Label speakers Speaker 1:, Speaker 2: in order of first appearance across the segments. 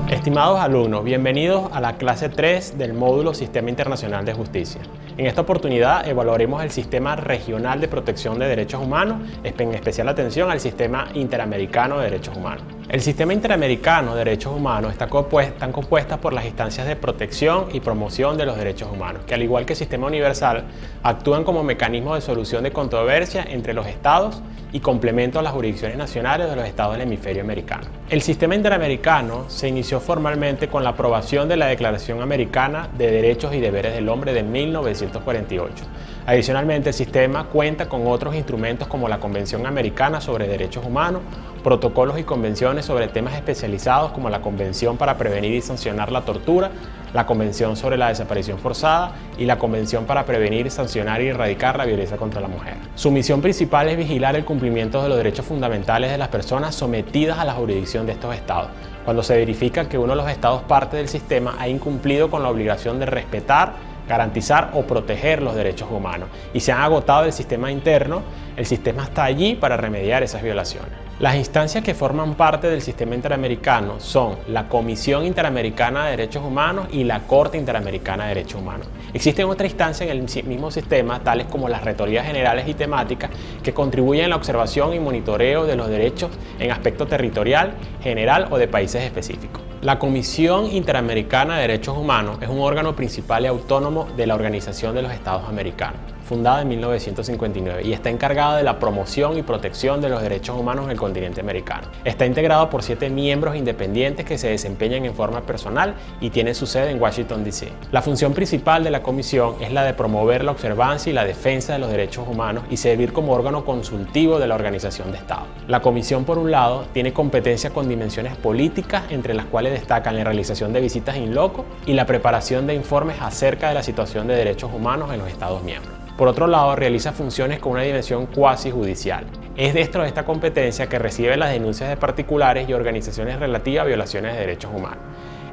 Speaker 1: Estimados alumnos, bienvenidos a la clase 3 del módulo Sistema Internacional de Justicia. En esta oportunidad evaluaremos el Sistema Regional de Protección de Derechos Humanos, en especial atención al Sistema Interamericano de Derechos Humanos. El Sistema Interamericano de Derechos Humanos están compuestas por las instancias de protección y promoción de los derechos humanos, que al igual que el Sistema Universal, actúan como mecanismo de solución de controversia entre los estados y complemento a las jurisdicciones nacionales de los estados del hemisferio americano. El Sistema Interamericano se inició formalmente con la aprobación de la Declaración Americana de Derechos y Deberes del Hombre de 1948. Adicionalmente, el sistema cuenta con otros instrumentos como la Convención Americana sobre Derechos Humanos, protocolos y convenciones sobre temas especializados como la Convención para prevenir y sancionar la tortura, la Convención sobre la desaparición forzada y la Convención para prevenir, sancionar y erradicar la violencia contra la mujer. Su misión principal es vigilar el cumplimiento de los derechos fundamentales de las personas sometidas a la jurisdicción de estos estados, cuando se verifica que uno de los estados parte del sistema ha incumplido con la obligación de respetar, garantizar o proteger los derechos humanos y se han agotado el sistema interno, el sistema está allí para remediar esas violaciones. Las instancias que forman parte del sistema interamericano son la Comisión Interamericana de Derechos Humanos y la Corte Interamericana de Derechos Humanos. Existen otras instancias en el mismo sistema, tales como las Rectorías Generales y Temáticas, que contribuyen a la observación y monitoreo de los derechos en aspecto territorial, general o de países específicos. La Comisión Interamericana de Derechos Humanos es un órgano principal y autónomo de la Organización de los Estados Americanos, fundada en 1959 y está encargada de la promoción y protección de los derechos humanos en el continente americano. Está integrado por 7 miembros independientes que se desempeñan en forma personal y tiene su sede en Washington, D.C. La función principal de la comisión es la de promover la observancia y la defensa de los derechos humanos y servir como órgano consultivo de la Organización de Estados. La comisión, por un lado, tiene competencia con dimensiones políticas, entre las cuales destacan la realización de visitas in loco y la preparación de informes acerca de la situación de derechos humanos en los Estados miembros. Por otro lado, realiza funciones con una dimensión cuasi judicial. Es dentro de esta competencia que recibe las denuncias de particulares y organizaciones relativas a violaciones de derechos humanos.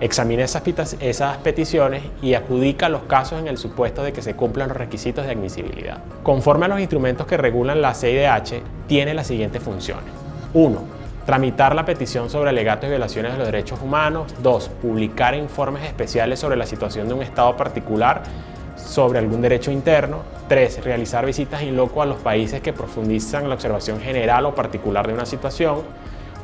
Speaker 1: Examina esas peticiones y adjudica los casos en el supuesto de que se cumplan los requisitos de admisibilidad. Conforme a los instrumentos que regulan la CIDH, tiene las siguientes funciones. 1. Tramitar la petición sobre alegatos y violaciones de los derechos humanos. 2. Publicar informes especiales sobre la situación de un estado particular sobre algún derecho interno. 3. Realizar visitas in loco a los países que profundizan la observación general o particular de una situación.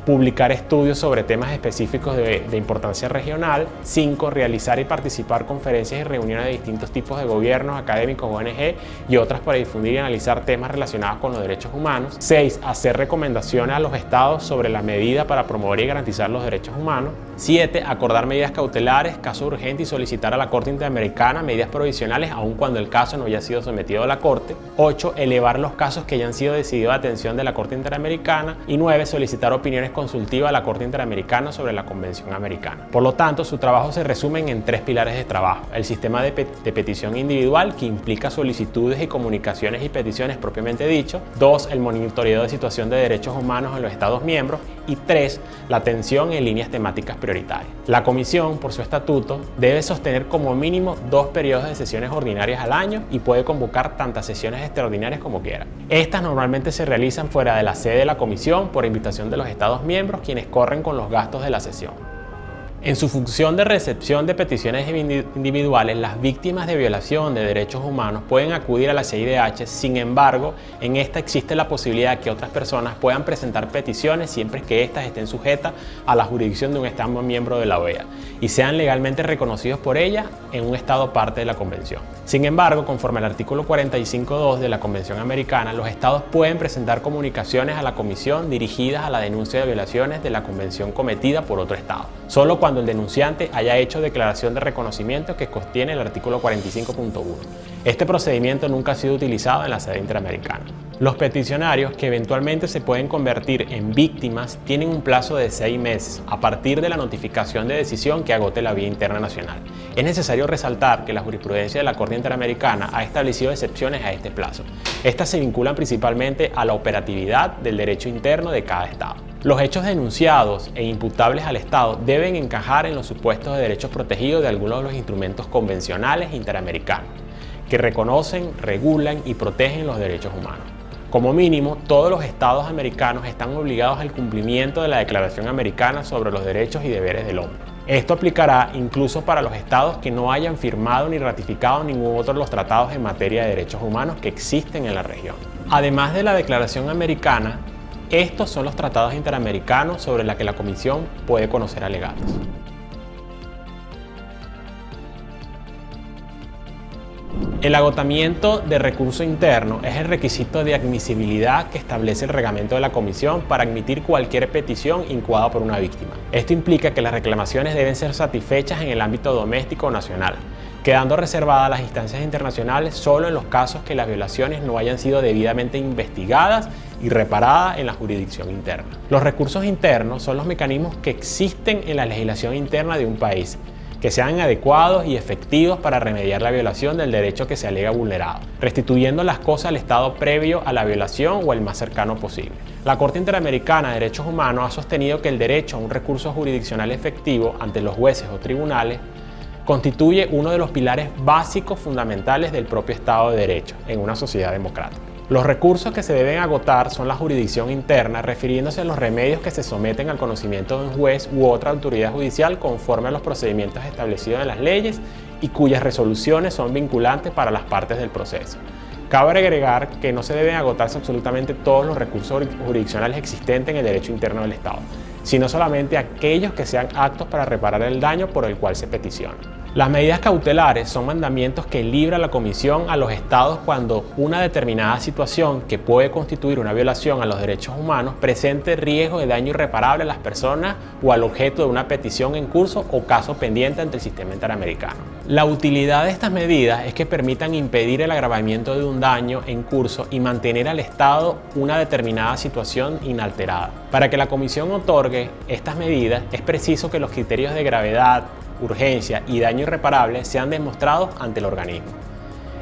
Speaker 1: Publicar estudios sobre temas específicos de importancia regional. 5. Realizar y participar conferencias y reuniones de distintos tipos de gobiernos, académicos, ONG y otras para difundir y analizar temas relacionados con los derechos humanos. 6. Hacer recomendaciones a los estados sobre la medida para promover y garantizar los derechos humanos. 7. Acordar medidas cautelares, caso urgente y solicitar a la Corte Interamericana medidas provisionales aun cuando el caso no haya sido sometido a la Corte. 8. Elevar los casos que hayan sido decididos a atención de la Corte Interamericana. Y 9. Solicitar opiniones consultivas a la Corte Interamericana sobre la Convención Americana. Por lo tanto, su trabajo se resume en 3 pilares de trabajo: el sistema de petición individual, que implica solicitudes y comunicaciones y peticiones propiamente dicho; 2. El monitoreo de situación de derechos humanos en los Estados miembros; y 3. La atención en líneas temáticas prioritarias. La Comisión, por su estatuto, debe sostener como mínimo 2 periodos de sesiones ordinarias al año y puede convocar tantas sesiones extraordinarias como quiera. Estas normalmente se realizan fuera de la sede de la Comisión por invitación de los Estados miembros, quienes corren con los gastos de la sesión. En su función de recepción de peticiones individuales, las víctimas de violación de derechos humanos pueden acudir a la CIDH. Sin embargo, en esta existe la posibilidad de que otras personas puedan presentar peticiones siempre que éstas estén sujetas a la jurisdicción de un Estado miembro de la OEA y sean legalmente reconocidos por ella en un Estado parte de la Convención. Sin embargo, conforme al artículo 45.2 de la Convención Americana, los Estados pueden presentar comunicaciones a la Comisión dirigidas a la denuncia de violaciones de la Convención cometida por otro Estado, solo cuando el denunciante haya hecho declaración de reconocimiento que contiene el artículo 45.1. Este procedimiento nunca ha sido utilizado en la sede interamericana. Los peticionarios, que eventualmente se pueden convertir en víctimas, tienen un plazo de 6 meses a partir de la notificación de decisión que agote la vía interna nacional. Es necesario resaltar que la jurisprudencia de la Corte Interamericana ha establecido excepciones a este plazo. Estas se vinculan principalmente a la operatividad del derecho interno de cada Estado. Los hechos denunciados e imputables al Estado deben encajar en los supuestos de derechos protegidos de algunos de los instrumentos convencionales interamericanos, que reconocen, regulan y protegen los derechos humanos. Como mínimo, todos los estados americanos están obligados al cumplimiento de la Declaración Americana sobre los Derechos y Deberes del Hombre. Esto aplicará incluso para los estados que no hayan firmado ni ratificado ningún otro de los tratados en materia de derechos humanos que existen en la región. Además de la Declaración Americana, estos son los tratados interamericanos sobre los que la Comisión puede conocer alegatos. El agotamiento de recurso interno es el requisito de admisibilidad que establece el reglamento de la Comisión para admitir cualquier petición incoada por una víctima. Esto implica que las reclamaciones deben ser satisfechas en el ámbito doméstico o nacional, quedando reservadas las instancias internacionales solo en los casos que las violaciones no hayan sido debidamente investigadas y reparadas en la jurisdicción interna. Los recursos internos son los mecanismos que existen en la legislación interna de un país, que sean adecuados y efectivos para remediar la violación del derecho que se alega vulnerado, restituyendo las cosas al estado previo a la violación o el más cercano posible. La Corte Interamericana de Derechos Humanos ha sostenido que el derecho a un recurso jurisdiccional efectivo ante los jueces o tribunales constituye uno de los pilares básicos fundamentales del propio Estado de Derecho en una sociedad democrática. Los recursos que se deben agotar son la jurisdicción interna, refiriéndose a los remedios que se someten al conocimiento de un juez u otra autoridad judicial conforme a los procedimientos establecidos en las leyes y cuyas resoluciones son vinculantes para las partes del proceso. Cabe agregar que no se deben agotarse absolutamente todos los recursos jurisdiccionales existentes en el derecho interno del Estado, sino solamente aquellos que sean actos para reparar el daño por el cual se peticiona. Las medidas cautelares son mandamientos que libra la Comisión a los estados cuando una determinada situación que puede constituir una violación a los derechos humanos presente riesgo de daño irreparable a las personas o al objeto de una petición en curso o caso pendiente ante el sistema interamericano. La utilidad de estas medidas es que permitan impedir el agravamiento de un daño en curso y mantener al Estado una determinada situación inalterada. Para que la Comisión otorgue estas medidas es preciso que los criterios de gravedad, urgencia y daño irreparable sean demostrados ante el organismo.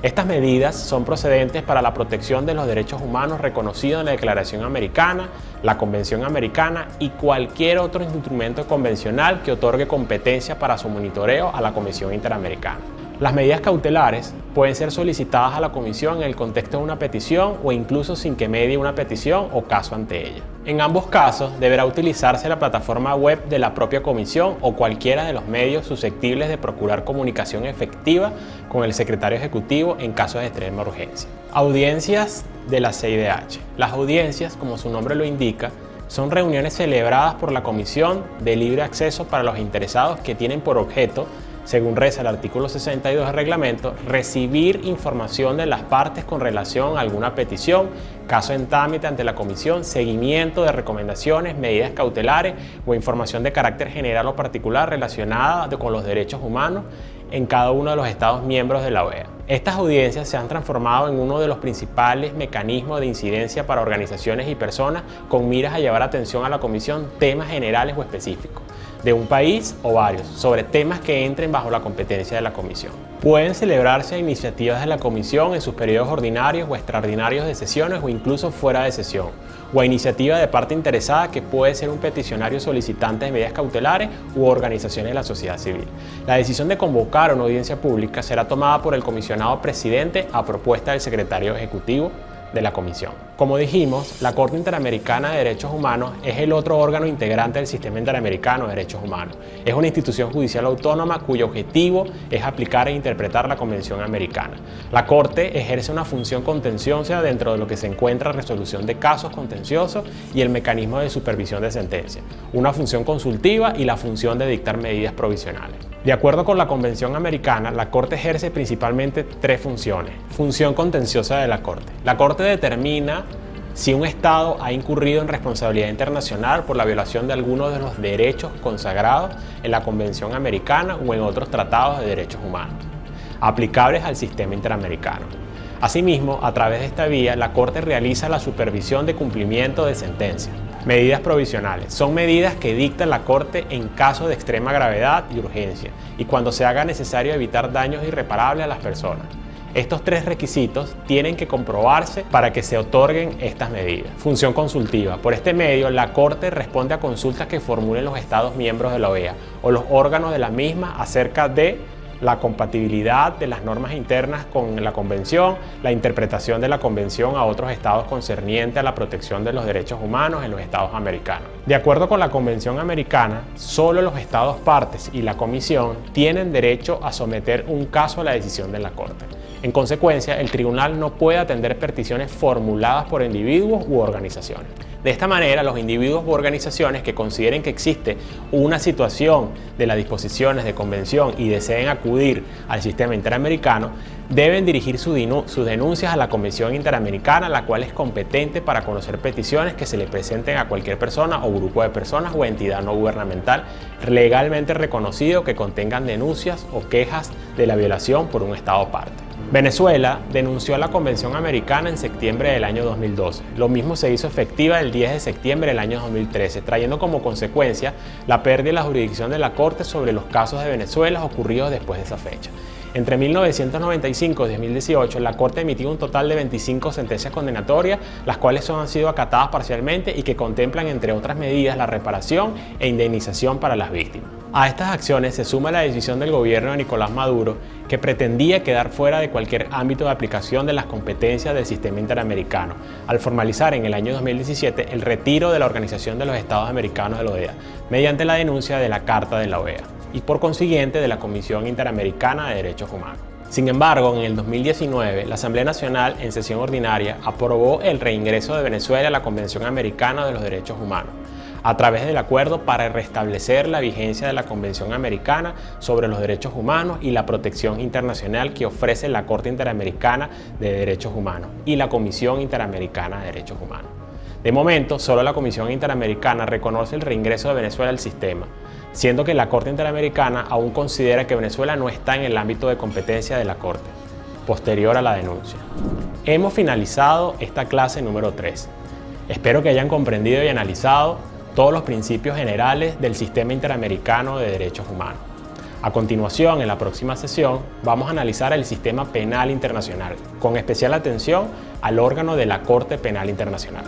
Speaker 1: Estas medidas son procedentes para la protección de los derechos humanos reconocidos en la Declaración Americana, la Convención Americana y cualquier otro instrumento convencional que otorgue competencia para su monitoreo a la Comisión Interamericana. Las medidas cautelares pueden ser solicitadas a la Comisión en el contexto de una petición o incluso sin que medie una petición o caso ante ella. En ambos casos, deberá utilizarse la plataforma web de la propia Comisión o cualquiera de los medios susceptibles de procurar comunicación efectiva con el Secretario Ejecutivo en casos de extrema urgencia. Audiencias de la CIDH. Las audiencias, como su nombre lo indica, son reuniones celebradas por la Comisión de libre acceso para los interesados que tienen por objeto, según reza el artículo 62 del reglamento, recibir información de las partes con relación a alguna petición, caso en trámite ante la Comisión, seguimiento de recomendaciones, medidas cautelares o información de carácter general o particular relacionada con los derechos humanos en cada uno de los Estados miembros de la OEA. Estas audiencias se han transformado en uno de los principales mecanismos de incidencia para organizaciones y personas con miras a llevar atención a la Comisión temas generales o específicos de un país o varios, sobre temas que entren bajo la competencia de la Comisión. Pueden celebrarse iniciativas de la Comisión en sus periodos ordinarios o extraordinarios de sesiones o incluso fuera de sesión, o a iniciativa de parte interesada que puede ser un peticionario solicitante de medidas cautelares u organizaciones de la sociedad civil. La decisión de convocar una audiencia pública será tomada por el comisionado presidente a propuesta del secretario ejecutivo de la Comisión. Como dijimos, la Corte Interamericana de Derechos Humanos es el otro órgano integrante del Sistema Interamericano de Derechos Humanos. Es una institución judicial autónoma cuyo objetivo es aplicar e interpretar la Convención Americana. La Corte ejerce una función contenciosa dentro de lo que se encuentra resolución de casos contenciosos y el mecanismo de supervisión de sentencia, una función consultiva y la función de dictar medidas provisionales. De acuerdo con la Convención Americana, la Corte ejerce principalmente tres funciones. Función contenciosa de la Corte. La Corte determina si un Estado ha incurrido en responsabilidad internacional por la violación de alguno de los derechos consagrados en la Convención Americana o en otros tratados de derechos humanos, aplicables al sistema interamericano. Asimismo, a través de esta vía, la Corte realiza la supervisión de cumplimiento de sentencias. Medidas provisionales. Son medidas que dicta la Corte en caso de extrema gravedad y urgencia y cuando se haga necesario evitar daños irreparables a las personas. Estos tres requisitos tienen que comprobarse para que se otorguen estas medidas. Función consultiva. Por este medio, la Corte responde a consultas que formulen los Estados miembros de la OEA o los órganos de la misma acerca de la compatibilidad de las normas internas con la Convención, la interpretación de la Convención a otros estados concerniente a la protección de los derechos humanos en los estados americanos. De acuerdo con la Convención Americana, solo los estados partes y la Comisión tienen derecho a someter un caso a la decisión de la Corte. En consecuencia, el tribunal no puede atender peticiones formuladas por individuos u organizaciones. De esta manera, los individuos u organizaciones que consideren que existe una situación de las disposiciones de convención y deseen acudir al sistema interamericano, deben dirigir sus denuncias a la Convención Interamericana, la cual es competente para conocer peticiones que se le presenten a cualquier persona o grupo de personas o entidad no gubernamental legalmente reconocido que contengan denuncias o quejas de la violación por un estado parte. Venezuela denunció a la Convención Americana en septiembre del año 2012. Lo mismo se hizo efectiva el 10 de septiembre del año 2013, trayendo como consecuencia la pérdida de la jurisdicción de la Corte sobre los casos de Venezuela ocurridos después de esa fecha. Entre 1995 y 2018, la Corte emitió un total de 25 sentencias condenatorias, las cuales han sido acatadas parcialmente y que contemplan, entre otras medidas, la reparación e indemnización para las víctimas. A estas acciones se suma la decisión del gobierno de Nicolás Maduro, que pretendía quedar fuera de cualquier ámbito de aplicación de las competencias del sistema interamericano, al formalizar en el año 2017 el retiro de la Organización de los Estados Americanos de la OEA, mediante la denuncia de la Carta de la OEA, y por consiguiente de la Comisión Interamericana de Derechos Humanos. Sin embargo, en el 2019, la Asamblea Nacional, en sesión ordinaria, aprobó el reingreso de Venezuela a la Convención Americana de los Derechos Humanos, a través del acuerdo para restablecer la vigencia de la Convención Americana sobre los Derechos Humanos y la protección internacional que ofrece la Corte Interamericana de Derechos Humanos y la Comisión Interamericana de Derechos Humanos. De momento, solo la Comisión Interamericana reconoce el reingreso de Venezuela al sistema, siendo que la Corte Interamericana aún considera que Venezuela no está en el ámbito de competencia de la Corte, posterior a la denuncia. Hemos finalizado esta clase número 3. Espero que hayan comprendido y analizado todos los principios generales del sistema interamericano de derechos humanos. A continuación, en la próxima sesión, vamos a analizar el sistema penal internacional, con especial atención al órgano de la Corte Penal Internacional.